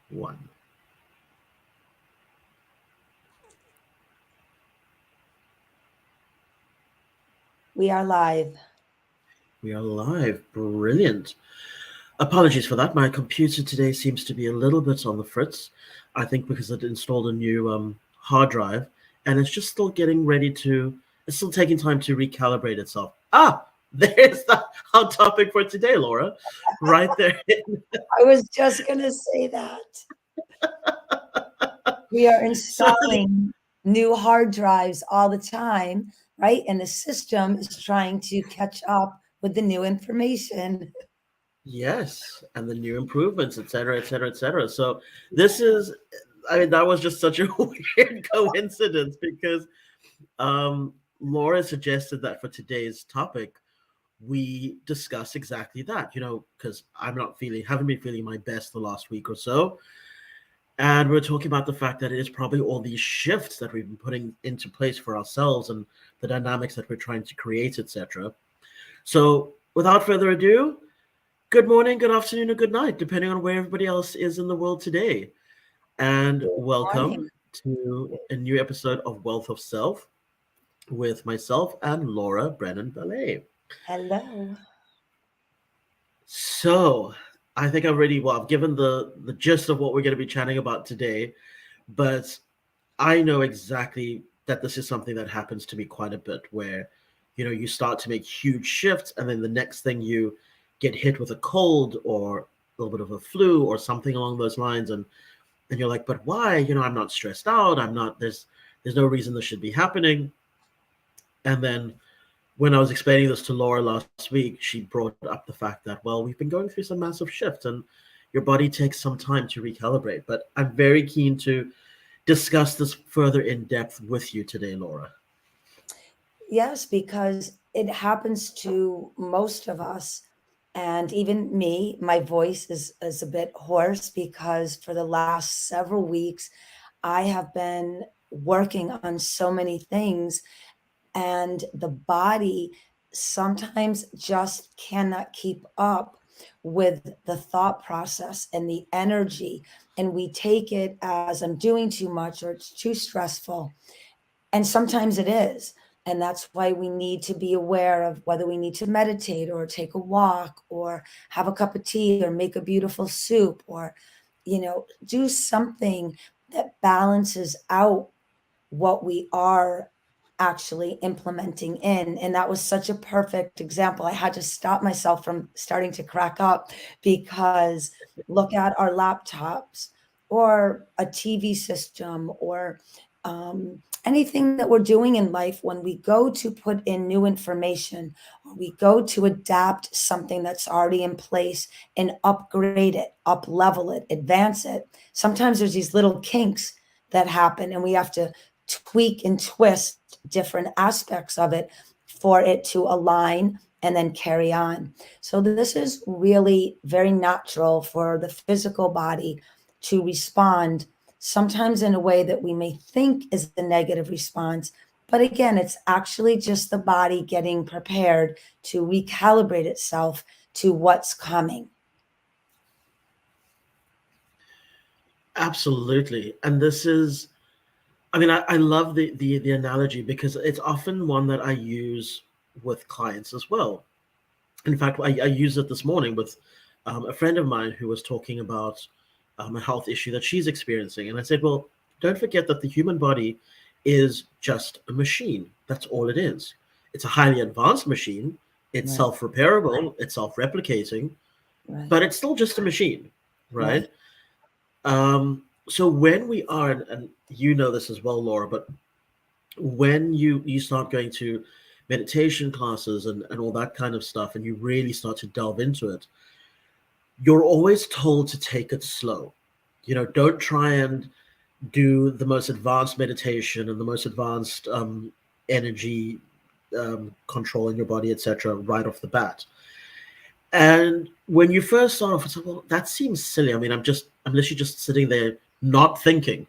One. We are live. We are live. Brilliant. Apologies for that. My computer today seems to be a little bit on the fritz. I think because it installed a new hard drive and it's just still getting ready to, it's still taking time to recalibrate itself. There's our topic for today, Laura. Right there. I was just going to say that. We are So, installing new hard drives all the time, right? And the system is trying to catch up with the new information. yes, and the new improvements, et cetera, et cetera, et cetera. So, this is, I mean, that was just such a weird coincidence because Laura suggested that for today's topic, we discuss exactly that, because haven't been feeling my best the last week or so. And we're talking about the fact that it is probably all these shifts that we've been putting into place for ourselves and the dynamics that we're trying to create, etc. So, without further ado, good morning, good afternoon, or good night, depending on where everybody else is in the world today. And Good welcome morning. to a new episode of Wealth of Self with myself and Laura Brennan Ballet. Hello. So, I think I've given the gist of what we're going to be chatting about today, but I know exactly that this is something that happens to me quite a bit where, you start to make huge shifts and then the next thing you get hit with a cold or a little bit of a flu or something along those lines and you're like, but why? I'm not stressed out. I'm not there's no reason this should be happening. And then when I was explaining this to Laura last week, she brought up the fact that, well, we've been going through some massive shifts and your body takes some time to recalibrate. But I'm very keen to discuss this further in depth with you today, Laura. Yes, because it happens to most of us. And even me, my voice is a bit hoarse because for the last several weeks, I have been working on so many things, and the body sometimes just cannot keep up with the thought process and the energy. And we take it as I'm doing too much or it's too stressful. And sometimes it is. And that's why we need to be aware of whether we need to meditate or take a walk or have a cup of tea or make a beautiful soup or, do something that balances out what we are actually implementing in. And that was such a perfect example. I had to stop myself from starting to crack up because look at our laptops or a TV system or anything that we're doing in life. When we go to put in new information or we go to adapt something that's already in place and upgrade it, up level it, advance it, sometimes there's these little kinks that happen and we have to tweak and twist different aspects of it for it to align and then carry on. So, this is really very natural for the physical body to respond, sometimes in a way that we may think is a negative response. But again, it's actually just the body getting prepared to recalibrate itself to what's coming. Absolutely. And this is, I mean, I love the analogy because it's often one that I use with clients as well. In fact, I used it this morning with a friend of mine who was talking about a health issue that she's experiencing. And I said, well, don't forget that the human body is just a machine. That's all it is. It's a highly advanced machine. It's Right, self repairable, it's self replicating, right, but it's still just a machine, right. right? So when we are, and you know this as well, Laura, but when you start going to meditation classes and all that kind of stuff, and you really start to delve into it, you're always told to take it slow. Don't try and do the most advanced meditation and the most advanced energy control in your body, etc., right off the bat. And when you first start off, it's like, well, that seems silly. I mean, I'm literally just sitting there not thinking.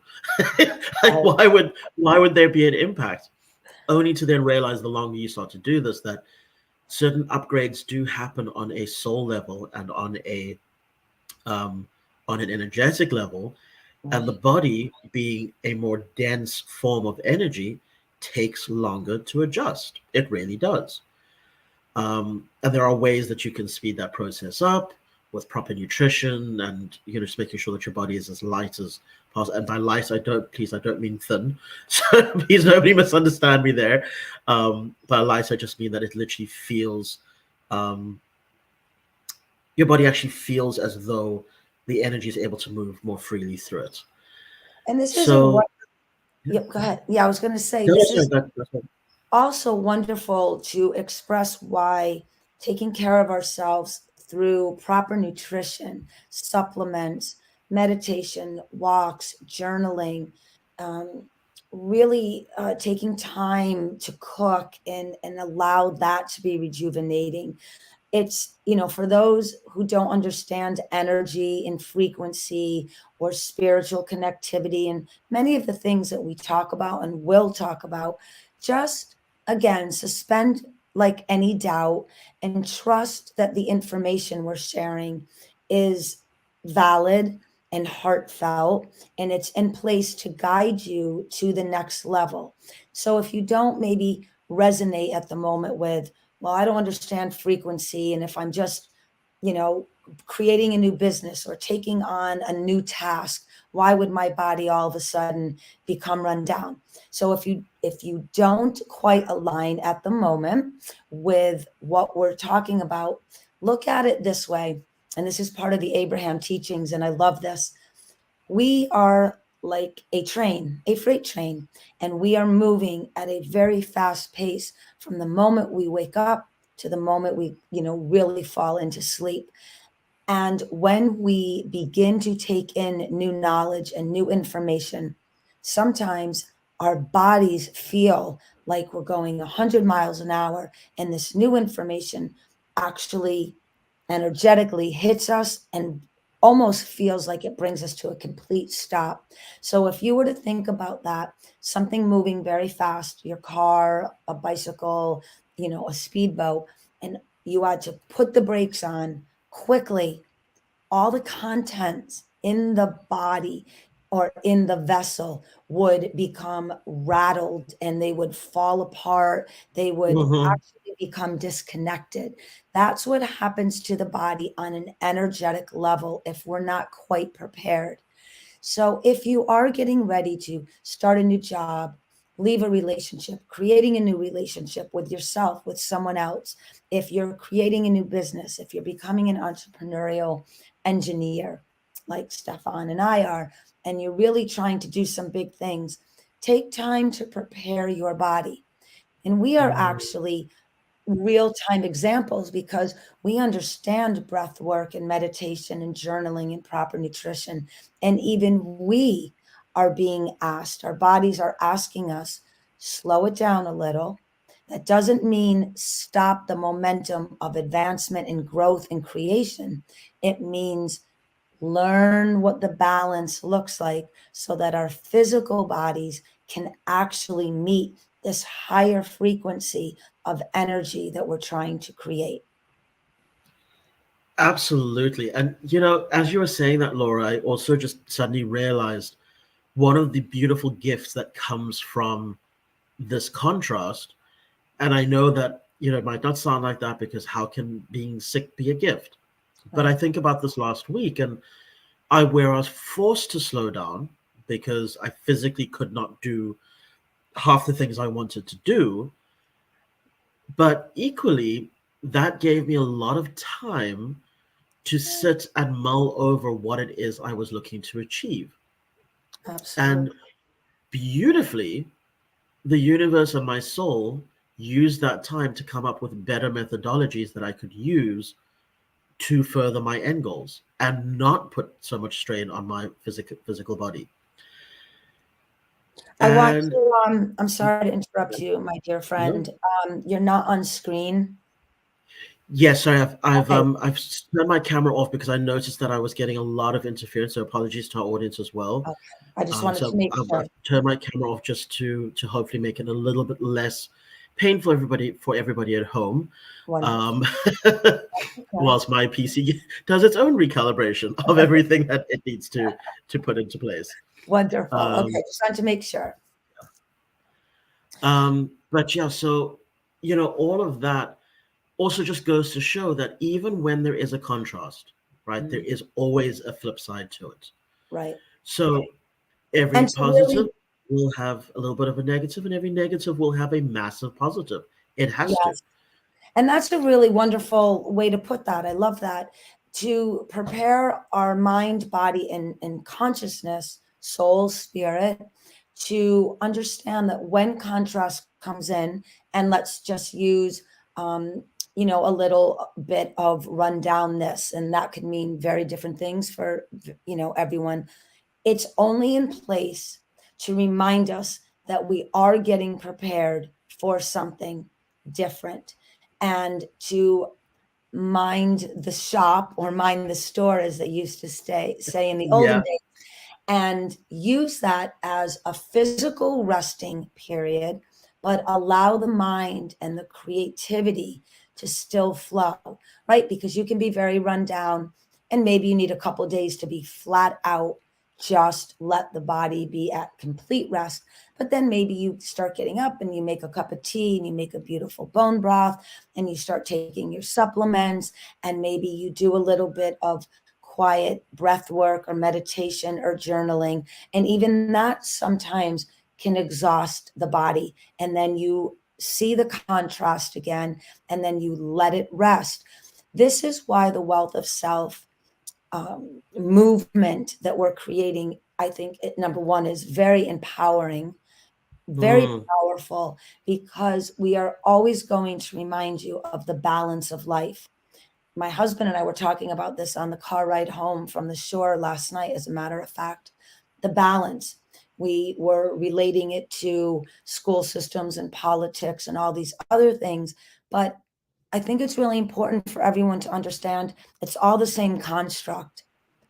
Like, Right. why would there be an impact? Only to then realize the longer you start to do this that certain upgrades do happen on a soul level and on a um, on an energetic level, and the Right. body, being a more dense form of energy, takes longer to adjust. It really does. And there are ways that you can speed that process up with proper nutrition, and just making sure that your body is as light as possible. And by light, I don't mean thin. So please nobody misunderstand me there. By light, I just mean that it literally feels, um, your body actually feels as though the energy is able to move more freely through it. And this is a So yeah, yep, go ahead. Yeah, I was going to say no, this that's is right. That's right. also wonderful to express why taking care of ourselves through proper nutrition, supplements, meditation, walks, journaling, um, really taking time to cook and allow that to be rejuvenating. It's, for those who don't understand energy and frequency or spiritual connectivity and many of the things that we talk about and will talk about, just again, suspend like any doubt and trust that the information we're sharing is valid and heartfelt, and it's in place to guide you to the next level. So if you don't maybe resonate at the moment with, well, I don't understand frequency. And if I'm just, you know, creating a new business or taking on a new task, why would my body all of a sudden become run down? So if you don't quite align at the moment with what we're talking about, look at it this way. And this is part of the Abraham teachings. And I love this. We are like a train, a freight train, and we are moving at a very fast pace from the moment we wake up to the moment we, really fall into sleep. And when we begin to take in new knowledge and new information, sometimes our bodies feel like we're going 100 miles an hour, and this new information actually energetically hits us and almost feels like it brings us to a complete stop. So if you were to think about that, something moving very fast, your car, a bicycle, a speedboat, and you had to put the brakes on quickly, all the contents in the body or in the vessel would become rattled and they would fall apart. They would Mhm. actually become disconnected. That's what happens to the body on an energetic level if we're not quite prepared. So if you are getting ready to start a new job, leave a relationship, creating a new relationship with yourself, with someone else, if you're creating a new business, if you're becoming an entrepreneurial engineer like Stefan and I are, and you're really trying to do some big things, take time to prepare your body. And we are Mhm. actually real time examples because we understand breath work and meditation and journaling and proper nutrition. And even we are being asked, our bodies are asking us, slow it down a little. That doesn't mean stop the momentum of advancement and growth and creation. It means learn what the balance looks like so that our physical bodies can actually meet this higher frequency of energy that we're trying to create. Absolutely. And as you were saying that, Laura, I also just suddenly realized one of the beautiful gifts that comes from this contrast. And I know that, it might not sound like that, because how can being sick be a gift? But I Right. think about this last week, and I was forced to slow down because I physically could not do half the things I wanted to do. But equally, that gave me a lot of time to sit and mull over what it is I was looking to achieve. Absolutely. And beautifully, the universe and my soul used that time to come up with better methodologies that I could use to further my end goals and not put so much strain on my physical body. I want And to, I'm sorry to interrupt you, my dear friend. no, You're not on screen. yes, Okay. I've turned my camera off because I noticed that I was getting a lot of interference. So apologies to our audience as well. Okay. I just wanted to So make I've sure. turned my camera off just to hopefully make it a little bit less painful for everybody at home. Wonderful. Um, Okay. whilst my PC does its own recalibration of everything that it needs to put into place. Wonderful. Okay, Um, just wanted to make sure. but yeah, so all of that also just goes to show that even when there is a contrast, right, there Mhm. is always a flip side to it. Right. So every And to positive really, will have a little bit of a negative, and every negative will have a massive positive. It has to. yes. And that's a really wonderful way to put that. I love that. To prepare our mind, body, and consciousness, soul, spirit, to understand that when contrast comes in, and let's just use, um, a little bit of rundown this, and that could mean very different things for, everyone. It's only in place to remind us that we are getting prepared for something different and to mind the shop or mind the store, as they used to say in the olden Yeah. days, and use that as a physical resting period, but allow the mind and the creativity to still flow, right? Because you can be very run down and maybe you need a couple days to be flat out, just let the body be at complete rest. But then maybe you start getting up and you make a cup of tea and you make a beautiful bone broth and you start taking your supplements and maybe you do a little bit of quiet breath work or meditation or journaling. And even that sometimes can exhaust the body. And then you see the contrast again, and then you let it rest. This is why the wealth of self movement that we're creating, I think, number one, is very empowering, very Mm, powerful, because we are always going to remind you of the balance of life. My husband and I were talking about this on the car ride home from the shore last night, as a matter of fact. The balance. We were relating it to school systems and politics and all these other things. But I think it's really important for everyone to understand it's all the same construct,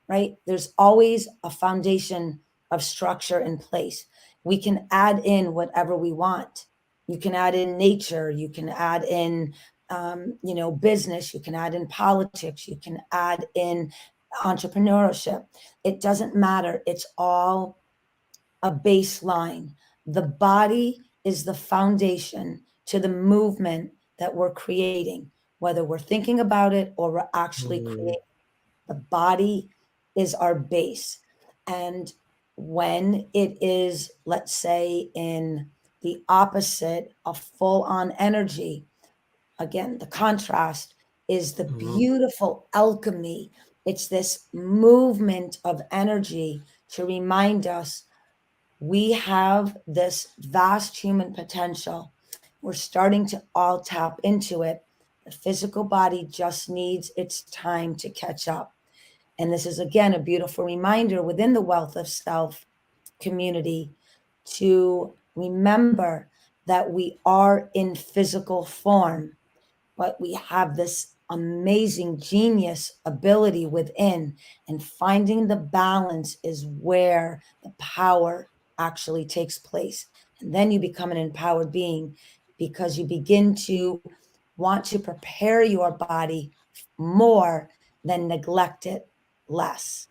right? There's always a foundation of structure in place. We can add in whatever we want. You can add in nature, you can add in business, you can add in politics, you can add in entrepreneurship. It doesn't matter. It's all a baseline. The body is the foundation to the movement that we're creating, whether we're thinking about it or we're actually mm, creating. The body is our base. And when it is, let's say, in the opposite of full on energy, again, the contrast is the mm, beautiful alchemy. It's this movement of energy to remind us we have this vast human potential. We're starting to all tap into it. The physical body just needs its time to catch up. And this is, again, a beautiful reminder within the Wealth of Self community to remember that we are in physical form, but we have this amazing genius ability within, and finding the balance is where the power actually takes place. And then you become an empowered being because you begin to want to prepare your body more than neglect it less,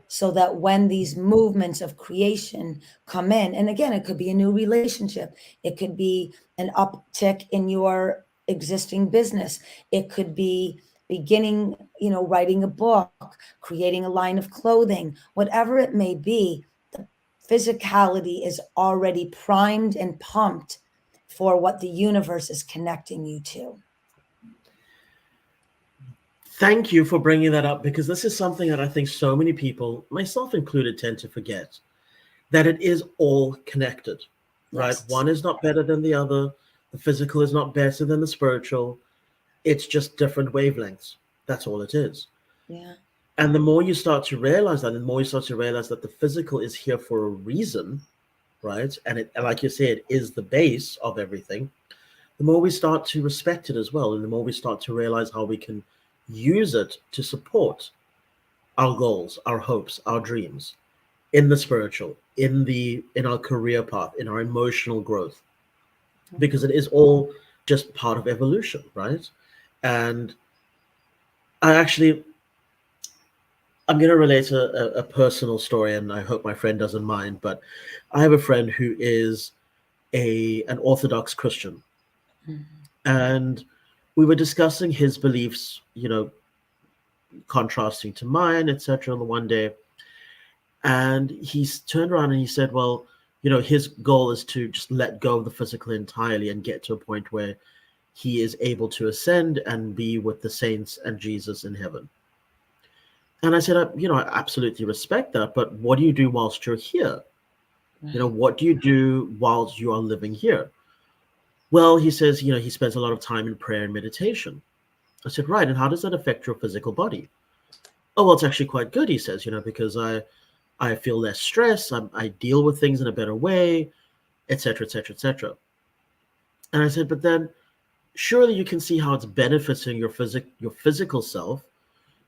so that when these movements of creation come in, and again, it could be a new relationship, it could be an uptick in your existing business, it could be beginning, writing a book, creating a line of clothing, whatever it may be, the physicality is already primed and pumped for what the universe is connecting you to. Thank you for bringing that up, because this is something that I think so many people, myself included, tend to forget, that it is all connected, right? Yes. One is not better than the other. The physical is not better than the spiritual. It's just different wavelengths. That's all it is. Yeah. And the more you start to realize that, and the more you start to realize that the physical is here for a reason, right? And like you said, it is the base of everything. The more we start to respect it as well, and the more we start to realize how we can use it to support our goals, our hopes, our dreams in the spiritual, in our career path, in our emotional growth. because it is all just part of evolution, right? And I actually, I'm going to relate a personal story, and I hope my friend doesn't mind. But I have a friend who is a an Orthodox Christian, Mhm. and we were discussing his beliefs, contrasting to mine, etc. On the one day, and he's turned around and he said, "Well, his goal is to just let go of the physical entirely and get to a point where he is able to ascend and be with the saints and Jesus in heaven." And I said, I absolutely respect that, but what do you do whilst you're here? Right. What do you do whilst you are living here? Well, he says, he spends a lot of time in prayer and meditation. I said, right. And how does that affect your physical body? Oh, well, it's actually quite good, he says, because I feel less stress. I deal with things in a better way, etc., etc., etc. And I said, but then surely you can see how it's benefiting your physical self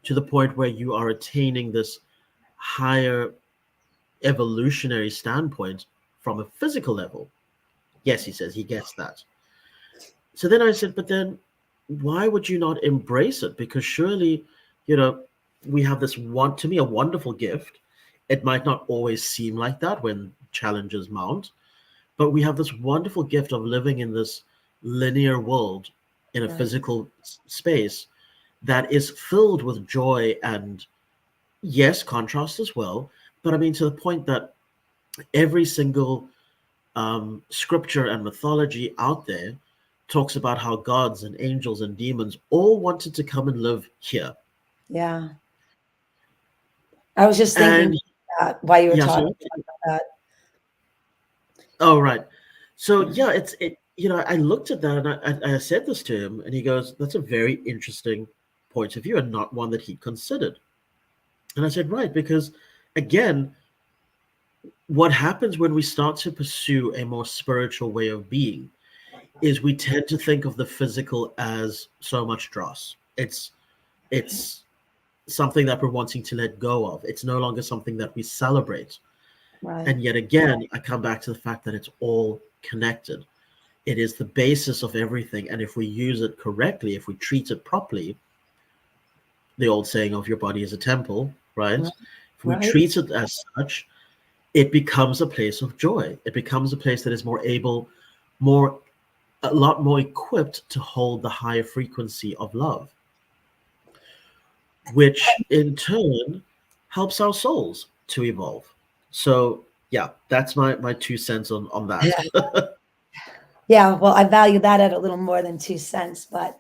to the point where you are attaining this higher evolutionary standpoint from a physical level. Yes, he says he gets that. So then I said, but then why would you not embrace it? Because surely, you know, we have this one, to me, a wonderful gift. It might not always seem like that when challenges mount, but we have this wonderful gift of living in this linear world in a Right. physical space that is filled with joy and, yes, contrast as well. But I mean, to the point that every single scripture and mythology out there talks about how gods and angels and demons all wanted to come and live here. Yeah. I was just thinking And that while you were yeah, so talking about oh right, so that. yeah, I looked at that and I said this to him, and he goes, "That's a very interesting point of view, and not one that he considered." And I said, "Right, because again, what happens when we start to pursue a more spiritual way of being is we tend to think of the physical as so much dross. It's something that we're wanting to let go of. It's no longer something that we celebrate. Right. And yet again, I come back to the fact that it's all connected. It is the basis of everything. And if we use it correctly, if we treat it properly, the old saying of your body is a temple, right? Right. If we Right. treat it as such, it becomes a place of joy. It becomes a place that is more, a lot more equipped to hold the higher frequency of love, which in turn helps our souls to evolve. So yeah, that's my 2 cents on that. Yeah. Well, I value that at a little more than 2 cents, but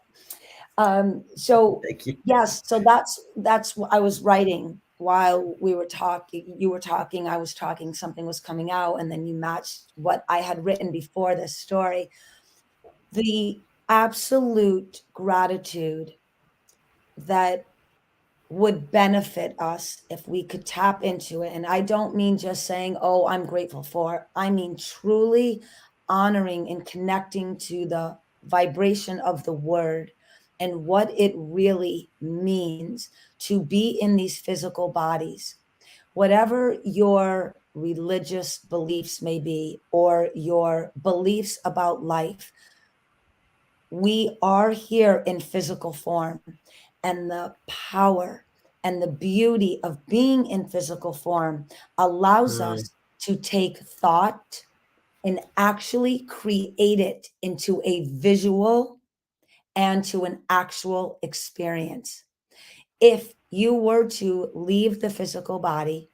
so Thank you. yes, so that's what I was writing while we were talking. You were talking, I was talking, something was coming out, and then you matched what I had written before this story. The absolute gratitude that would benefit us if we could tap into it. And I don't mean just saying, oh, I'm grateful for, I mean truly honoring and connecting to the vibration of the word and what it really means to be in these physical bodies. Whatever your religious beliefs may be, or your beliefs about life, we are here in physical form, and the power and the beauty of being in physical form allows Uh, us to take thought and actually create it into a visual and to an actual experience. If you were to leave the physical body,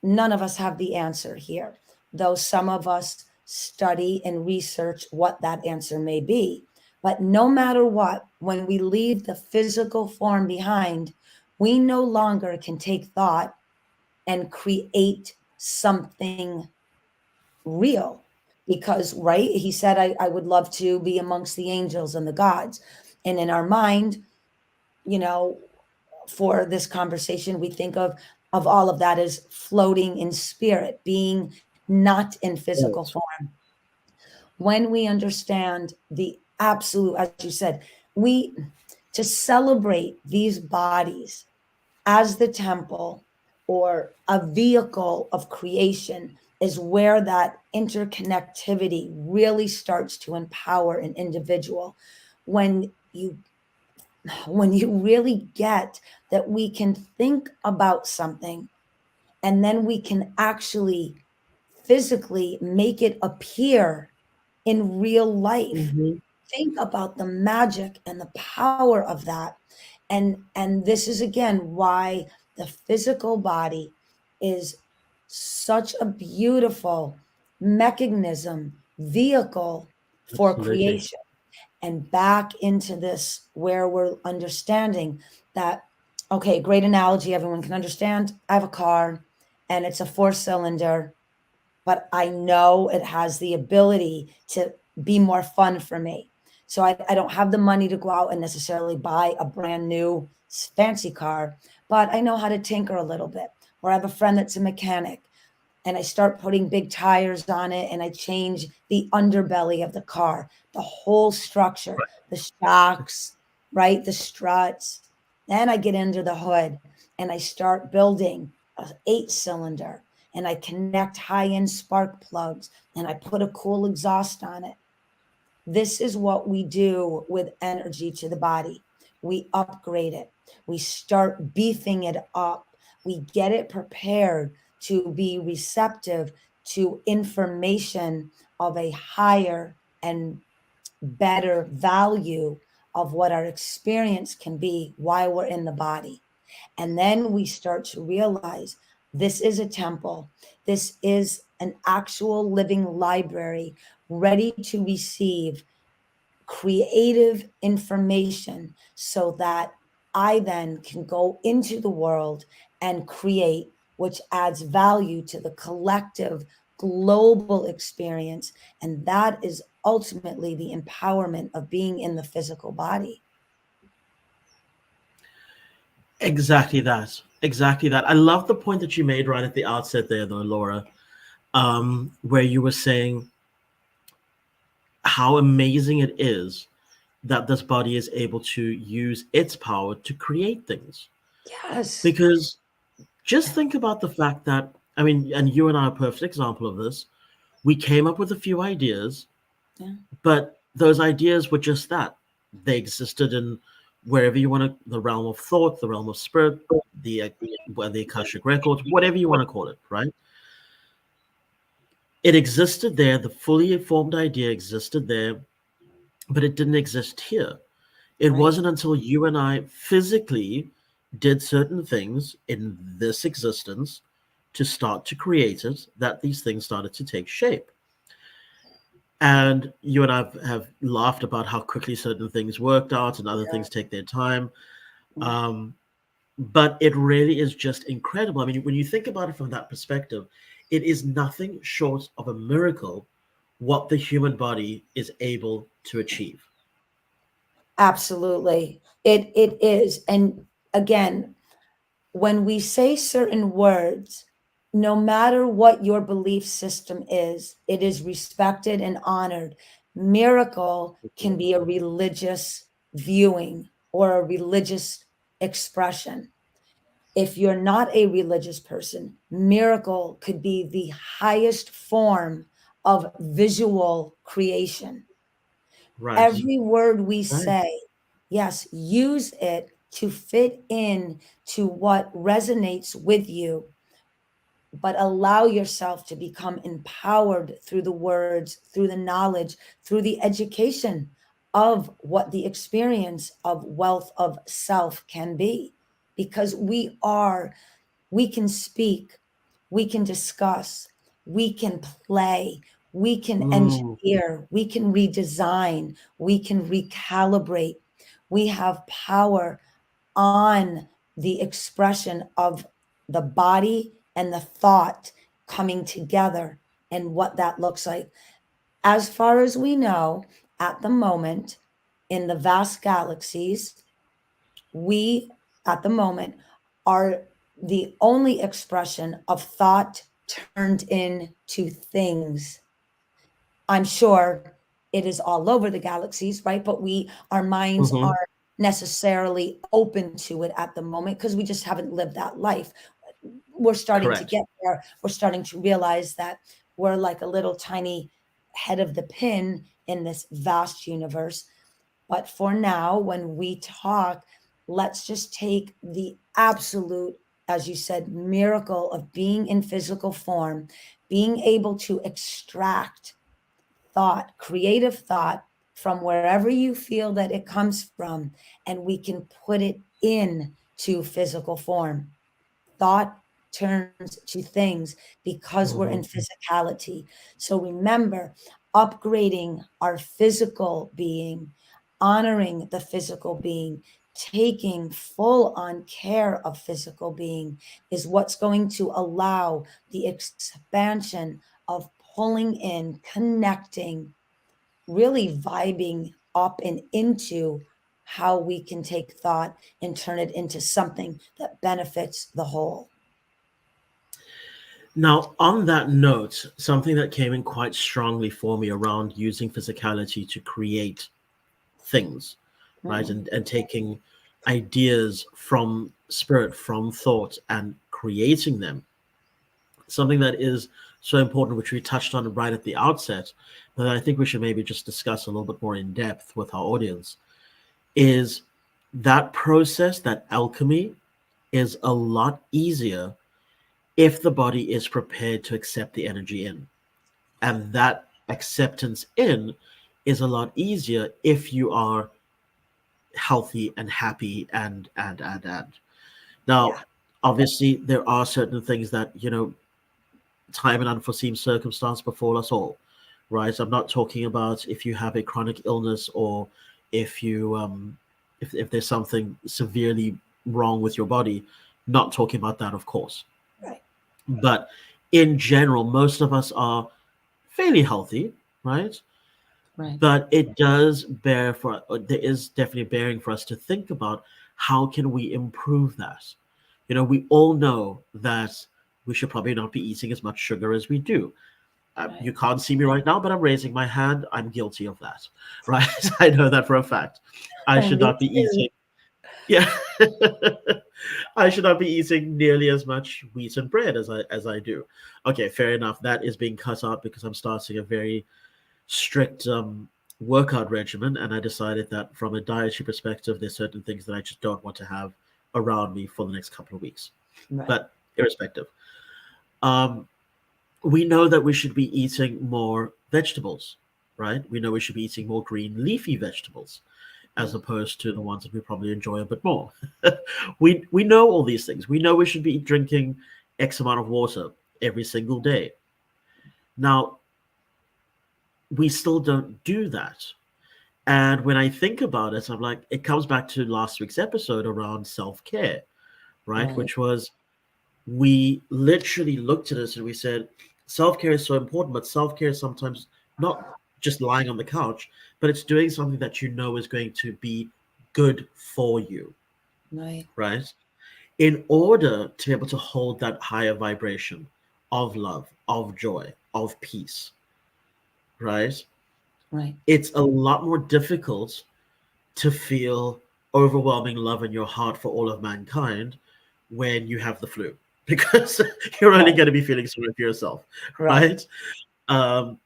none of us have the answer here, though some of us study and research what that answer may be. But no matter what, when we leave the physical form behind, we no longer can take thought and create something real. Because, right, he said, I would love to be amongst the angels and the gods. And in our mind, you know, for this conversation, we think of all of that as floating in spirit, being not in physical right. form. When we understand the absolute, as you said, we to celebrate these bodies as the temple or a vehicle of creation is where that interconnectivity really starts to empower an individual. When you when you really get that we can think about something and then we can actually physically make it appear in real life. Hmm. Think about the magic and the power of that. And this is again why the physical body is such a beautiful mechanism, vehicle for Absolutely. creation. And back into this where we're understanding that, okay, great analogy, everyone can understand. I have a car and it's a four-cylinder, but I know it has the ability to be more fun for me. So I don't have the money to go out and necessarily buy a brand new fancy car, but I know how to tinker a little bit. Or I have a friend that's a mechanic and I start putting big tires on it and I change the underbelly of the car, the whole structure, the shocks, right? The struts. Then I get under the hood and I start building a 8 cylinder and I connect high end spark plugs and I put a cool exhaust on it. This is what we do with energy to the body. We upgrade it. We start beefing it up. We get it prepared to be receptive to information of a higher and better value of what our experience can be while we're in the body. And then we start to realize this is a temple. This is an actual living library ready to receive creative information so that I then can go into the world and create, which adds value to the collective global experience. And that is ultimately the empowerment of being in the physical body. Exactly that. Exactly that. I love the point that you made right at the outset there, though, Laura, where you were saying how amazing it is that this body is able to use its power to create things. Yes. Because just think about the fact that, I mean, and you and I are a perfect example of this. We came up with a few ideas, Yeah. but those ideas were just that. They existed in wherever you want to, the realm of thought, the realm of spirit, the Akashic records, whatever you want to call it, right? It existed there. The fully formed idea existed there, but it didn't exist here. It Right. wasn't until you and I physically did certain things in this existence to start to create it that these things started to take shape. And you and I have laughed about how quickly certain things worked out and other Yeah. things take their time. Um, but it really is just incredible. I mean, when you think about it from that perspective, it is nothing short of a miracle what the human body is able to achieve. Absolutely. It is. And again, when we say certain words, no matter what your belief system is, it is respected and honored. Miracle can be a religious viewing or a religious expression. If you're not a religious person, miracle could be the highest form of visual creation. Right. Every word we Right. say, yes, use it to fit in to what resonates with you, but allow yourself to become empowered through the words, through the knowledge, through the education of what the experience of wealth of self can be. Because we can speak, we can discuss, we can play, we can Mm, engineer, we can redesign, we can recalibrate. We have power on the expression of the body and the thought coming together and what that looks like. As far as we know, at the moment, in the vast galaxies, we at the moment are the only expression of thought turned into things. I'm sure it is all over the galaxies, right? But our minds mhm. aren't necessarily open to it at the moment because we just haven't lived that life. we're starting to Correct. get there. We're starting to realize that we're like a little tiny head of the pin in this vast universe. But for now, when we talk, let's just take the absolute, as you said, miracle of being in physical form, being able to extract thought, creative thought from wherever you feel that it comes from, and we can put it in to physical form. Thought turns to things because we're in Mhm. physicality. So remember, upgrading our physical being, honoring the physical being, taking full on care of physical being is what's going to allow the expansion of pulling in, connecting, really vibing up and into how we can take thought and turn it into something that benefits the whole. Now, on that note, something that came in quite strongly for me around using physicality to create things, right? Mm, And taking ideas from spirit, from thought, and creating them. Something that is so important, which we touched on right at the outset, that I think we should maybe just discuss a little bit more in depth with our audience, is that process, that alchemy, is a lot easier if the body is prepared to accept the energy in. And that acceptance in is a lot easier if you are healthy and happy and. Now, yeah, obviously, there are certain things that, time and unforeseen circumstance befall us all, right? I'm not talking about if you have a chronic illness or if you if there's something severely wrong with your body. Not talking about that, of course. right, But in general, most of us are fairly healthy, right? right, But it does bear for there is definitely bearing for us to think about how can we improve that. We all know that we should probably not be eating as much sugar as we do. You right. can't see me right now, but I'm raising my hand. I'm guilty of that, right? I know that for a fact. I Oh, should me not be too. eating. Yeah, I should not be eating nearly as much wheat and bread as I do. Okay, fair enough. That is being cut out because I'm starting a very strict workout regimen, and I decided that from a dietary perspective, there's certain things that I just don't want to have around me for the next couple of weeks. Right, But irrespective, um, we know that we should be eating more vegetables, right? We know we should be eating more green leafy vegetables as right, opposed to the ones that we probably enjoy a bit more. We know all these things. We know we should be drinking X amount of water every single day. Now, we still don't do that. And when I think about it, I'm like, it comes back to last week's episode around self care, right? right, Which was we literally looked at this and we said, self care is so important, but self care is sometimes not just lying on the couch, but it's doing something that you know is going to be good for you, right, right? In order to be able to hold that higher vibration of love, of joy, of peace, right? right, It's a lot more difficult to feel overwhelming love in your heart for all of mankind when you have the flu because you're only right, going to be feeling sorry for yourself, right, right? um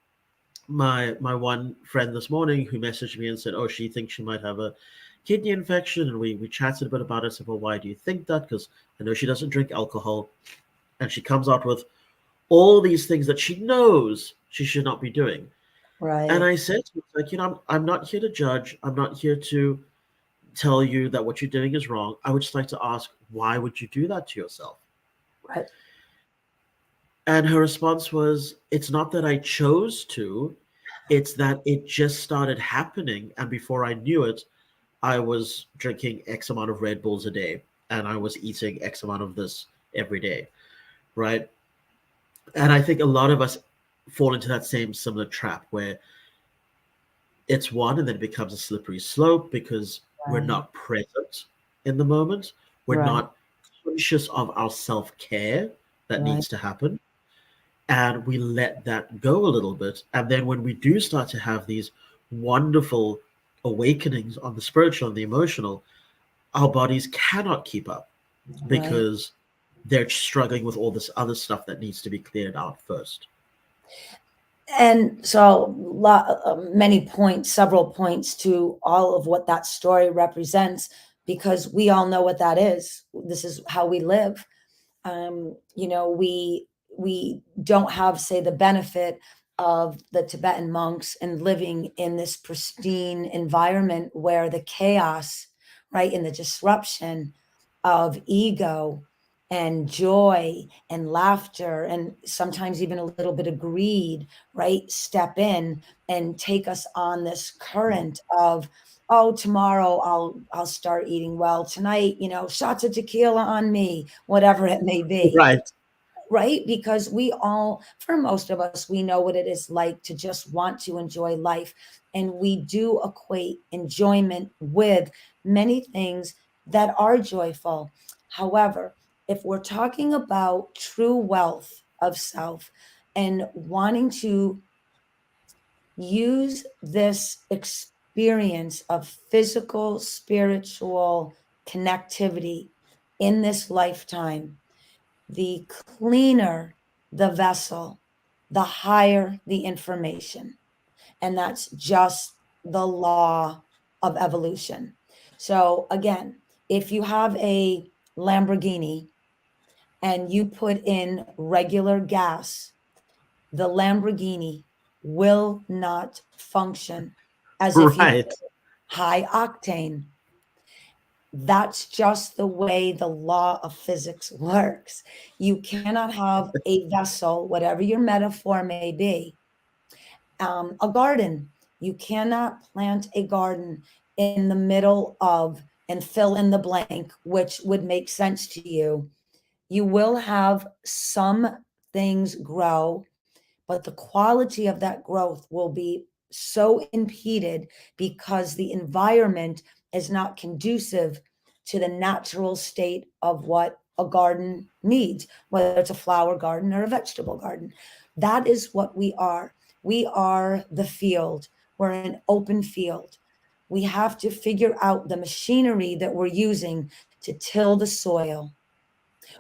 my one friend this morning who messaged me and said, oh, she thinks she might have a kidney infection, and we chatted a bit about it. I said, well, why do you think that? Because I know she doesn't drink alcohol, and she comes out with all these things that she knows she should not be doing. And right, I said to her, like, I'm not here to judge. I'm not here to tell you that what you're doing is wrong. I would just like to ask, why would you do that to yourself? right, And her response was, it's not that I chose to, it's that it just started happening. And before I knew it, I was drinking X amount of Red Bulls a day and I was eating X amount of this every day. Right. And I think a lot of us fall into that same similar trap where it's one and then it becomes a slippery slope because we're right, not present in the moment. We're right, not conscious of our self care that right, needs to happen. And we let that go a little bit. And then when we do start to have these wonderful awakenings on the spiritual and the emotional, our bodies cannot keep up right, because they're struggling with all this other stuff that needs to be cleared out first. And so, many points, several points to all of what that story represents, because we all know what that is. This is how we live. You know, we don't have, say, the benefit of the Tibetan monks and living in this pristine environment where the chaos, right, and the disruption of ego and joy and laughter and sometimes even a little bit of greed, right, step in and take us on this current of, oh, tomorrow I'll start eating well, tonight, you know, shots of tequila on me, whatever it may be, Right. right? Because we all, for most of us, we know what it is like to just want to enjoy life. And we do equate enjoyment with many things that are joyful. However, if we're talking about true wealth of self and wanting to use this experience of physical, spiritual connectivity in this lifetime, the cleaner the vessel, the higher the information. And that's just the law of evolution. So, again, if you have a Lamborghini and you put in regular gas, the Lamborghini will not function as if you Right. put high octane. That's just the way the law of physics works. You cannot have a vessel, whatever your metaphor may be, a garden. You cannot plant a garden in the middle of and fill in the blank, which would make sense to you. You will have some things grow, but the quality of that growth will be so impeded because the environment is not conducive to the natural state of what a garden needs, whether it's a flower garden or a vegetable garden. That is what we are. We are the field. We're an open field. We have to figure out the machinery that we're using to till the soil.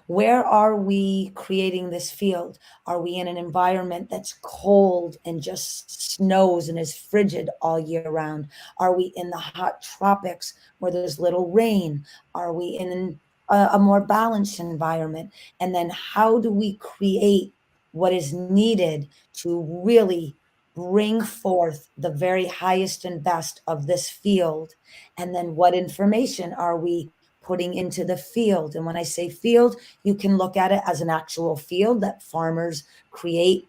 Where are we creating this field? Are we in an environment that's cold and just snows and is frigid all year round? Are we in the hot tropics where there's little rain? Are we in a more balanced environment? And then how do we create what is needed to really bring forth the very highest and best of this field? And then what information are we putting into the field? And when I say field, you can look at it as an actual field that farmers create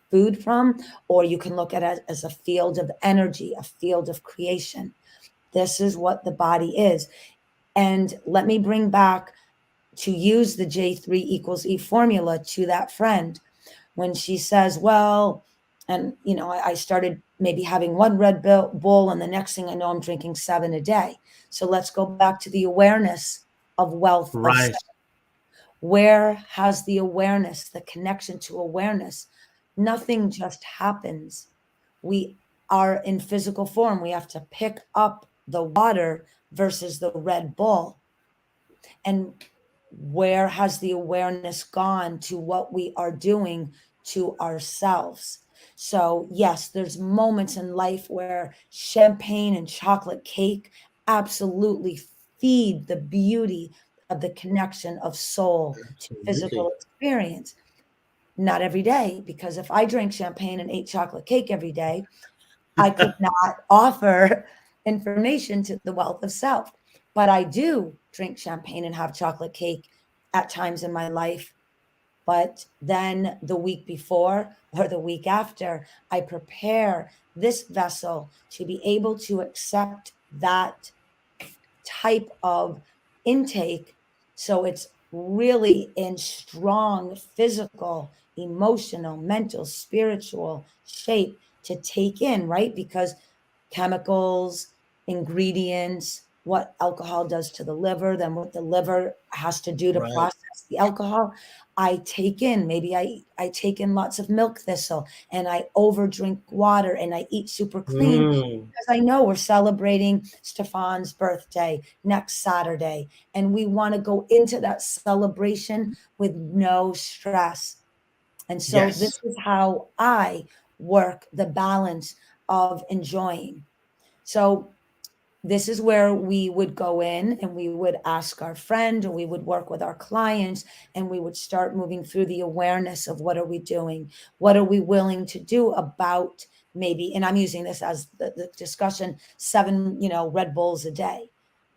food from, or you can look at it as a field of energy, a field of creation. This is what the body is. And let me bring back, to use the J3 equals E formula to that friend when she says, well, and you know, I started maybe having one Red Bull, and the next thing I know, I'm drinking 7 a day. So let's go back to the awareness of wealth of Right. where has the awareness, the connection to awareness? Nothing just happens. We are in physical form. We have to pick up the water versus the Red Bull. And where has the awareness gone to what we are doing to ourselves? So, yes, there's moments in life where champagne and chocolate cake absolutely feed the beauty of the connection of soul to Absolutely. physical experience. Not every day, because if I drank champagne and ate chocolate cake every day, I could not offer information to the wealth of self. But I do drink champagne and have chocolate cake at times in my life. But then the week before or the week after, I prepare this vessel to be able to accept that type of intake. So it's really in strong physical, emotional, mental, spiritual shape to take in, right? Because chemicals, ingredients, what alcohol does to the liver, then what the liver has to do to Right. process the alcohol. I take in, maybe I take in lots of milk thistle, and I over drink water, and I eat super clean Mm, because I know we're celebrating Stefan's birthday next Saturday, and we want to go into that celebration with no stress. And so this yes. is how I work the balance of enjoying. So this is where we would go in and we would ask our friend, or we would work with our clients, and we would start moving through the awareness of what are we doing, what are we willing to do about, maybe, and I'm using this as the discussion, 7 Red Bulls a day.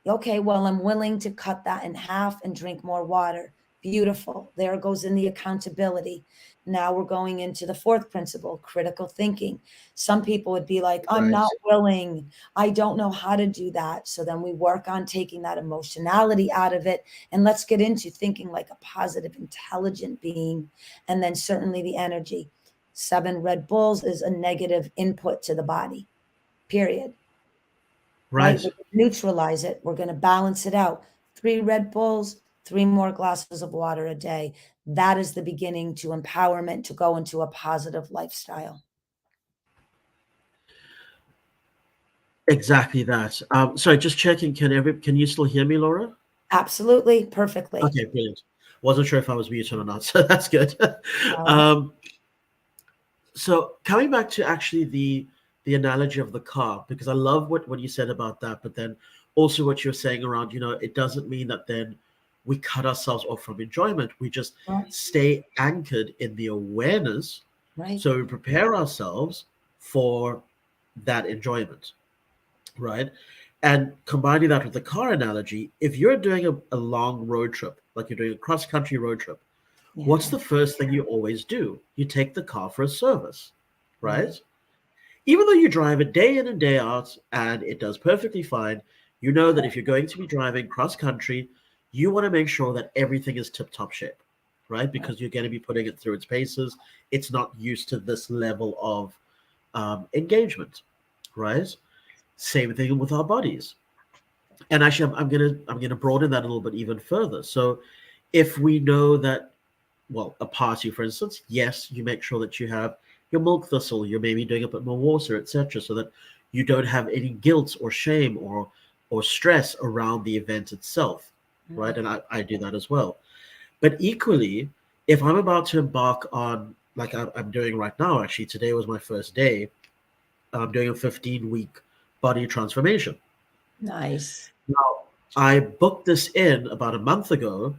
Okay, well, I'm willing to cut that in half and drink more water. Beautiful. There goes in the accountability. Now we're going into the fourth principle, critical thinking. Some people would be like, I'm Right. not willing, I don't know how to do that. So then we work on taking that emotionality out of it. And let's get into thinking like a positive, intelligent being. And then certainly the energy. 7 Red Bulls is a negative input to the body, period. Right? Right. We're gonna neutralize it. We're going to balance it out. 3 Red Bulls, 3 more glasses of water a day. That is the beginning to empowerment to go into a positive lifestyle. Exactly that. Sorry, just checking. Can you still hear me, Laura? Absolutely. Perfectly. Okay, brilliant. Wasn't sure if I was muted or not, so that's good. No. um, so coming back to actually the analogy of the car, because I love what you said about that, but then also what you're saying around, it doesn't mean that then we cut ourselves off from enjoyment. We just Right. stay anchored in the awareness, Right. so we prepare ourselves for that enjoyment, right? And combining that with the car analogy, if you're doing a long road trip, like you're doing a cross country road trip, what's Yeah. the first thing you always do? You take the car for a service, Right. right? Even though you drive it day in and day out and it does perfectly fine, you know that if you're going to be driving cross country, you want to make sure that everything is tip top shape, right? Right. Because you're going to be putting it through its paces. It's not used to this level of engagement, right? Same thing with our bodies. And actually, I'm gonna broaden that a little bit even further. So, if we know that, well, a party, for instance, yes, you make sure that you have your milk thistle, you're maybe doing a bit more water, etc., so that you don't have any guilt or shame or stress around the event itself, right? Right. And I do that as well. But equally, if I'm about to embark on, like I'm doing right now, actually, today was my first day. I'm doing a 15-week body transformation. Nice. Now, I booked this in about a month ago.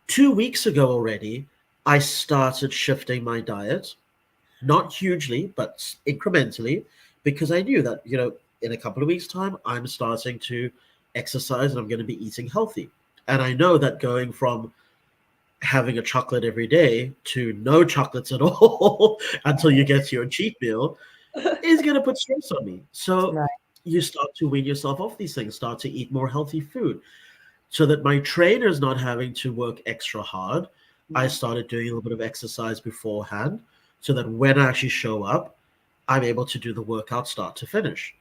2 weeks ago already, I started shifting my diet, not hugely, but incrementally, because I knew that, in a couple of weeks' time, I'm starting to exercise and I'm going to be eating healthy. And I know that going from having a chocolate every day to no chocolates at all until you get to your cheat meal is going to put stress on me. So Right. you start to wean yourself off these things, start to eat more healthy food so that my trainer's not having to work extra hard. I Right. started doing a little bit of exercise beforehand so that when I actually show up, I'm able to do the workout start to finish,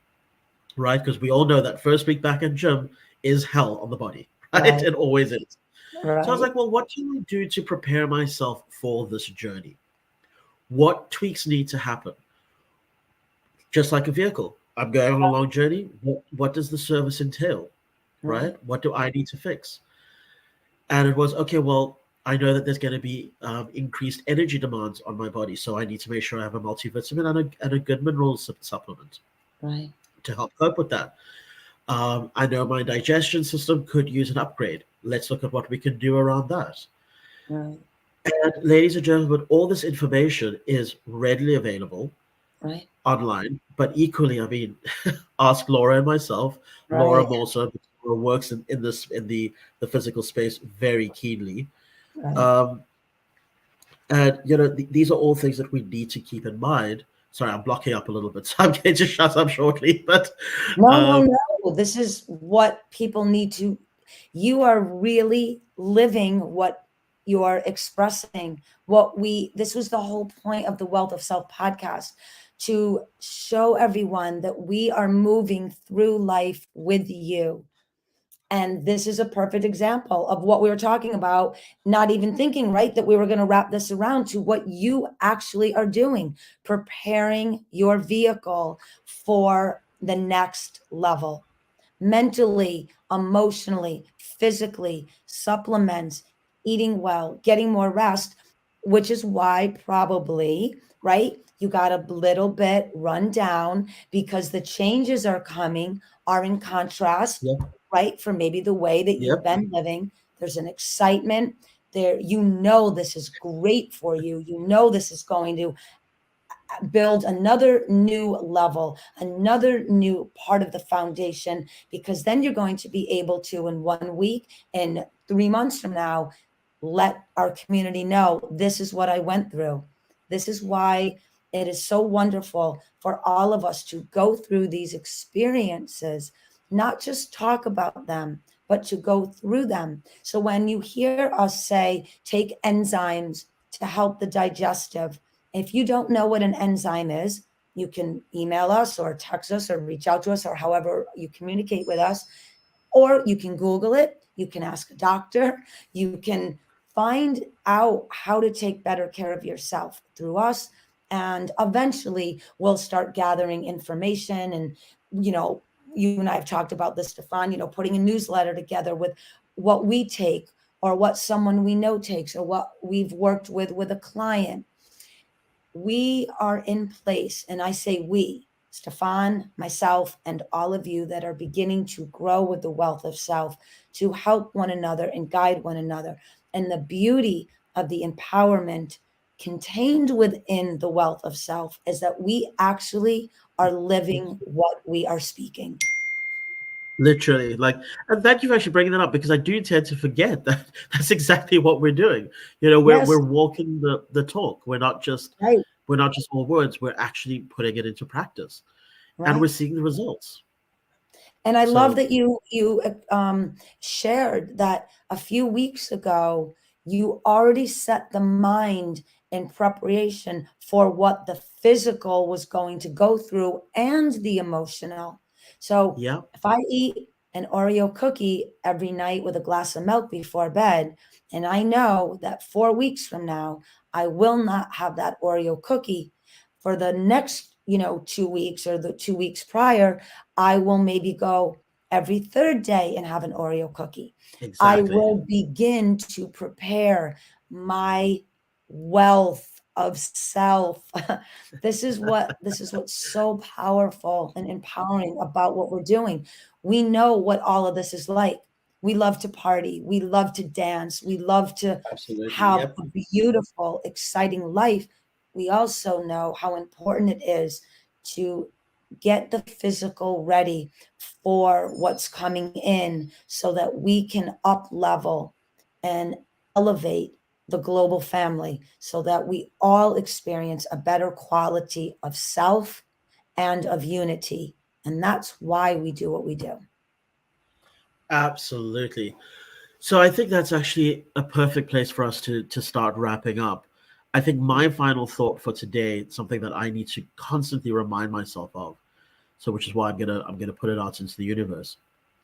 right? Because we all know that first week back in gym is hell on the body, right? Right. It always is. So I was Right. like, well, what can I do to prepare myself for this journey? What tweaks need to happen? Just like a vehicle. I'm going on a long journey. What does the service entail, Right. right? What do I need to fix? And it was okay. Well, I know that there's going to be increased energy demands on my body, so I need to make sure I have a multivitamin and a good mineral supplement Right. to help cope with that. I know my digestion system could use an upgrade. Let's look at what we can do around that. Right. And ladies and gentlemen, all this information is readily available Right. online, but equally, I mean, ask Laura and myself. Laura Right. Molson works in this in the physical space very keenly. Right. Um, And these are all things that we need to keep in mind. Sorry, I'm blocking up a little bit, so I'm going to shut up shortly. But No, no, um, no. This is what people need to, you are really living what you're expressing. This was the whole point of the Wealth of Self podcast, to show everyone that we are moving through life with you. And this is a perfect example of what we were talking about, not even thinking, right, that we were going to wrap this around to what you actually are doing, preparing your vehicle for the next level mentally, emotionally, physically, supplements, eating well, getting more rest, which is why probably, right? You got a little bit run down because the changes are coming are in contrast, Yep. right? For maybe the way that you've Yep. been living. There's an excitement there. You know, this is great for you. You know, this is going to build another new level, another new part of the foundation, because then you're going to be able to, in 1 week, in 3 months from now, let our community know this is what I went through. This is why it is so wonderful for all of us to go through these experiences, not just talk about them, but to go through them. So when you hear us say, take enzymes to help the digestive, if you don't know what an enzyme is, you can email us or text us or reach out to us or however you communicate with us, or you can Google it. You can ask a doctor. You can find out how to take better care of yourself through us. And eventually we'll start gathering information. And, you know, you and I have talked about this, Stefan, putting a newsletter together with what we take or what someone we know takes or what we've worked with a client. We are in place, and I say we, Stefan, myself, and all of you that are beginning to grow with the wealth of self to help one another and guide one another. And the beauty of the empowerment contained within the wealth of self is that we actually are living what we are speaking. Literally, like, and thank you for actually bringing that up because I do tend to forget that that's exactly what we're doing. We're Yes, walking the talk. right, We're not just all words. We're actually putting it into practice, and we're right. seeing the results. And I love So that you shared that a few weeks ago you already set the mind in preparation for what the physical was going to go through and the emotional. So yeah, if I eat an Oreo cookie every night with a glass of milk before bed, and I know that 4 weeks from now I will not have that Oreo cookie for the next 2 weeks or the 2 weeks prior, I will maybe go every third day and have an Oreo cookie. I exactly. will begin to prepare my wealth of self. This is what's so powerful and empowering about what we're doing. We know what all of this is like. We love to party, we love to dance, we love to Absolutely. have Yep. a beautiful, exciting life. We also know how important it is to get the physical ready for what's coming in so that we can up level and elevate the global family so that we all experience a better quality of self and of unity. And that's why we do what we do. Absolutely. So I think that's actually a perfect place for us to start wrapping up. I think my final thought for today, something that I need to constantly remind myself of, so which is why I'm gonna put it out into the universe,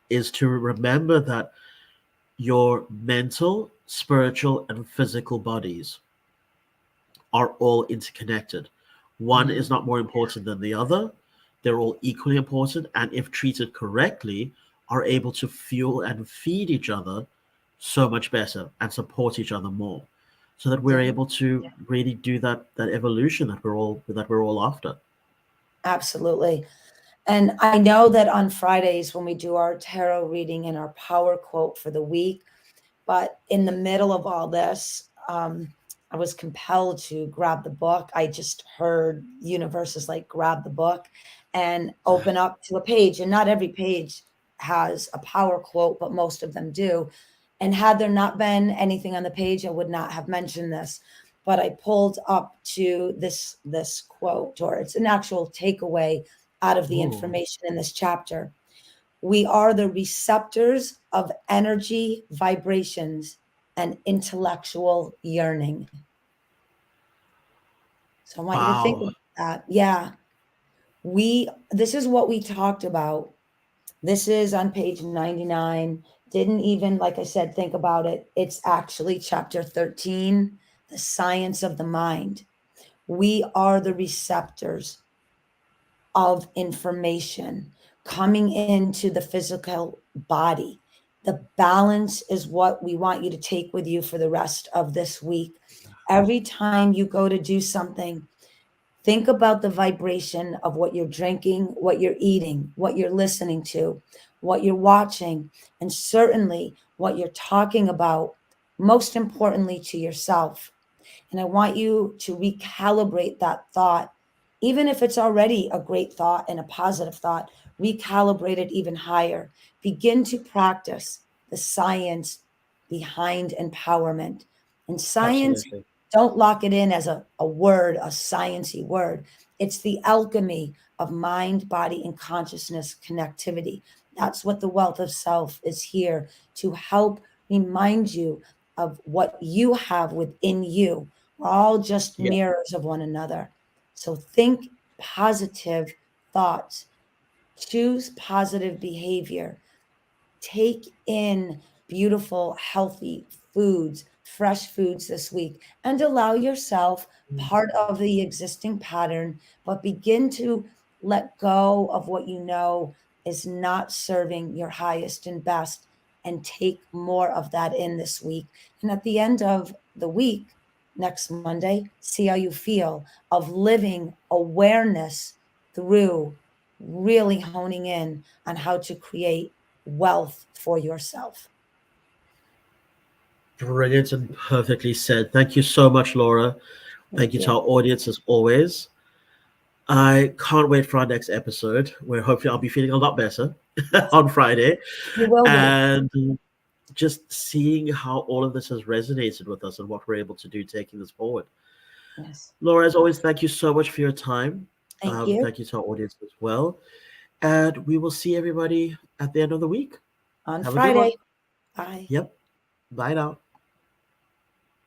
is to remember that your mental, spiritual, and physical bodies are all interconnected. One is Mhm. not more important than the other. They're all equally important, and if treated correctly, are able to fuel and feed each other so much better and support each other more, so that we're Yeah, able to really do that evolution that we're all after. absolutely. And I know that on Fridays when we do our tarot reading and our power quote for the week, but in the middle of all this, I was compelled to grab the book. I just heard universe is like, grab the book and open up to a page. And not every page has a power quote, but most of them do. And had there not been anything on the page, I would not have mentioned this. But I pulled up to this quote, or it's an actual takeaway out of the Ooh, information in this chapter. We are the receptors of energy, vibrations, and intellectual yearning. So I want you to think wow. about that. Yeah. This is what we talked about. This is on page 99. Didn't even, like I said, think about it. It's actually chapter 13, the science of the mind. We are the receptors of information coming into the physical body. The balance is what we want you to take with you for the rest of this week. Every time you go to do something, think about the vibration of what you're drinking, what you're eating, what you're listening to, what you're watching, and certainly what you're talking about, most importantly to yourself. And I want you to recalibrate that thought, even if it's already a great thought and a positive thought, recalibrate it even higher. Begin to practice the science behind empowerment. And science, Absolutely. don't lock it in as a word, a sciencey word. It's the alchemy of mind, body, and consciousness connectivity. That's what the wealth of self is here to help remind you of what you have within you. We're all just Yeah. mirrors of one another. So think positive thoughts, choose positive behavior, take in beautiful, healthy foods, fresh foods this week, and allow yourself part of the existing pattern, but begin to let go of what you know is not serving your highest and best and take more of that in this week. And at the end of the week, next Monday, see how you feel of living awareness through really honing in on how to create wealth for yourself. Brilliant and perfectly said. Thank you so much, Laura. Thank Thank you to you. our audience as always. I can't wait for our next episode where hopefully I'll be feeling a lot better Yes, on Friday. you will be. And just seeing how all of this has resonated with us and what we're able to do taking this forward. Yes. Laura, as always, thank you so much for your time. Thank you. Thank you to our audience as well. And we will see everybody at the end of the week. On Have a good one. Friday. Bye. Yep. Bye now.